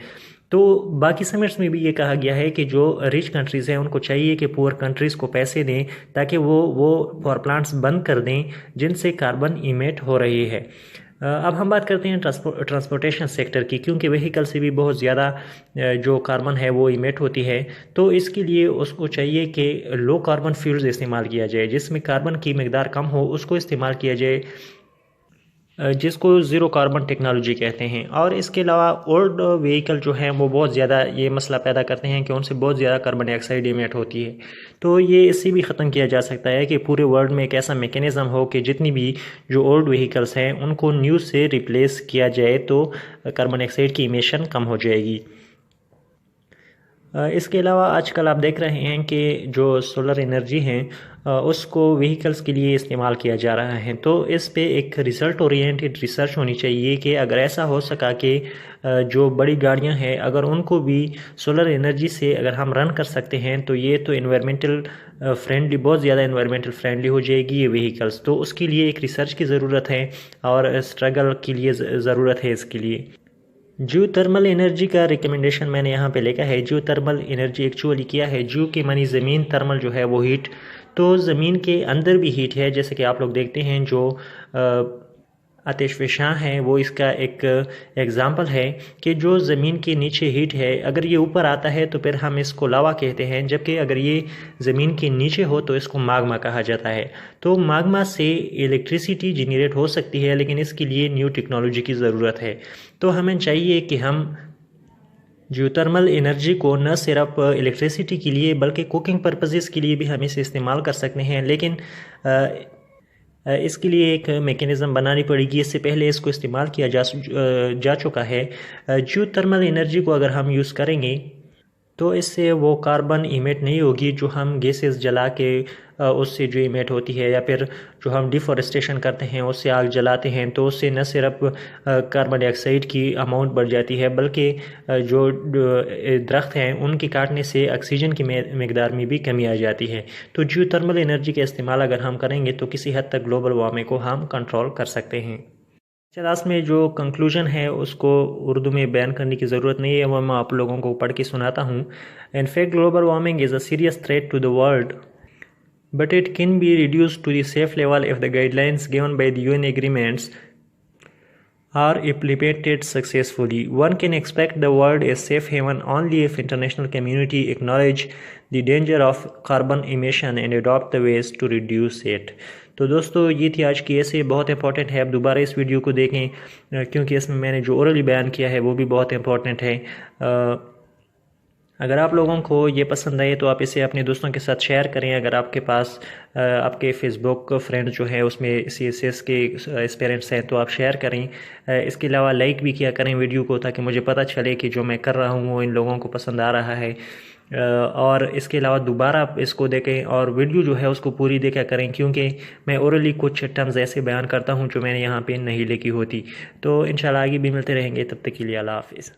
Speaker 1: तो बाकी समिट्स में भी ये कहा गया है कि जो रिच कंट्रीज़ हैं उनको चाहिए कि पुअर कंट्रीज़ को पैसे दें ताकि वो पावर प्लांट्स बंद कर दें जिनसे कार्बन इमिट हो रही है। अब हम बात करते हैं ट्रांसपोर्टेशन सेक्टर की, क्योंकि व्हीकल से भी बहुत ज़्यादा जो कार्बन है वो इमिट होती है। तो इसके लिए उसको चाहिए कि लो कार्बन फ्यूल्स इस्तेमाल किया जाए, जिसमें कार्बन की मकदार कम हो, उसको इस्तेमाल किया जाए, जिसको ज़ीरो कार्बन टेक्नोलॉजी कहते हैं। और इसके अलावा ओल्ड व्हीकल जो हैं वो बहुत ज़्यादा ये मसला पैदा करते हैं कि उनसे बहुत ज़्यादा कार्बन डाइऑक्साइड इमिट होती है। तो ये इससे भी ख़त्म किया जा सकता है कि पूरे वर्ल्ड में एक ऐसा मैकेनिज़्म हो कि जितनी भी जो ओल्ड व्हीकल्स हैं उनको न्यू से रिप्लेस किया जाए, तो कार्बन डाइऑक्साइड की इमिशन कम हो जाएगी। इसके अलावा आजकल आप देख रहे हैं कि जो सोलर एनर्जी है उसको व्हीकल्स के लिए इस्तेमाल किया जा रहा है। तो इस पे एक रिज़ल्ट ओरिएंटेड रिसर्च होनी चाहिए कि अगर ऐसा हो सका कि जो बड़ी गाड़ियां हैं अगर उनको भी सोलर एनर्जी से अगर हम रन कर सकते हैं तो ये तो इन्वायरमेंटल फ्रेंडली, बहुत ज़्यादा इन्वायरमेंटल फ्रेंडली हो जाएगी ये व्हीकल्स। तो उसके लिए एक रिसर्च की ज़रूरत है और स्ट्रगल के लिए ज़रूरत है इसके लिए। जियो थर्मल एनर्जी का रिकमेंडेशन मैंने यहाँ पे लिखा है। जियो थर्मल एनर्जी एक्चुअली क्या है, जियो की मानी ज़मीन, थर्मल जो है वो हीट, तो ज़मीन के अंदर भी हीट है। जैसे कि आप लोग देखते हैं जो आतिशफ़शां है वो इसका एक एग्ज़ाम्पल है कि जो ज़मीन के नीचे हीट है अगर ये ऊपर आता है तो फिर हम इसको लावा कहते हैं, जबकि अगर ये ज़मीन के नीचे हो तो इसको माग्मा कहा जाता है। तो माग्मा से इलेक्ट्रिसिटी जनरेट हो सकती है, लेकिन इसके लिए न्यू टेक्नोलॉजी की ज़रूरत है। तो हमें चाहिए कि हम जियोथर्मल एनर्जी को न सिर्फ इलेक्ट्रिसिटी के लिए बल्कि कुकिंग पर्पसेस के लिए भी हम इसे इस्तेमाल कर सकते हैं, लेकिन इसके लिए एक मेकनिज़म बनानी पड़ेगी। इससे पहले इसको इस्तेमाल किया जा चुका है। जियोथर्मल एनर्जी को अगर हम यूज़ करेंगे तो इससे वो कार्बन इमिट नहीं होगी जो हम गैसेस जला के उससे जो इमिट होती है, या फिर जो हम डिफॉरेस्टेशन करते हैं उससे आग जलाते हैं तो उससे न सिर्फ कार्बन डाइऑक्साइड की अमाउंट बढ़ जाती है बल्कि जो दरख्त हैं उनके काटने से ऑक्सीजन की मकदार में भी कमी आ जाती है। तो जियोथर्मल एनर्जी का इस्तेमाल अगर हम करेंगे तो किसी हद तक ग्लोबल वार्मिंग को हम कंट्रोल कर सकते हैं। क्लास में जो कंक्लूजन है उसको उर्दू में बयान करने की ज़रूरत नहीं है, वो मैं आप लोगों को पढ़ के सुनाता हूँ। In fact global warming is a serious threat to the world, but it can be reduced to the safe level if the guidelines given by the UN agreements are implemented successfully. One can expect the world a safe haven only if international community acknowledge the danger of carbon emission and adopt the ways to reduce it. तो दोस्तों ये थी आज की ऐसे बहुत इंपॉर्टेंट है। आप दोबारा इस वीडियो को देखें क्योंकि इसमें मैंने जो ओरली बयान किया है वो भी बहुत इंपॉर्टेंट है। अगर आप लोगों को ये पसंद आए तो आप इसे अपने दोस्तों के साथ शेयर करें। अगर आपके पास आपके फेसबुक फ्रेंड जो है उसमें CSS के एस्पिरेंट्स हैं तो आप शेयर करें। इसके अलावा लाइक भी किया करें वीडियो को, ताकि मुझे पता चले कि जो मैं कर रहा हूँ वो इन लोगों को पसंद आ रहा है। और इसके अलावा दोबारा आप इसको देखें और वीडियो जो है उसको पूरी देखा करें, क्योंकि मैं ओरली कुछ टर्म्स ऐसे बयान करता हूँ जो मैंने यहाँ पे नहीं लिखी होती। तो इंशाल्लाह आगे भी मिलते रहेंगे, तब तक के लिए अल्लाह हाफिज़।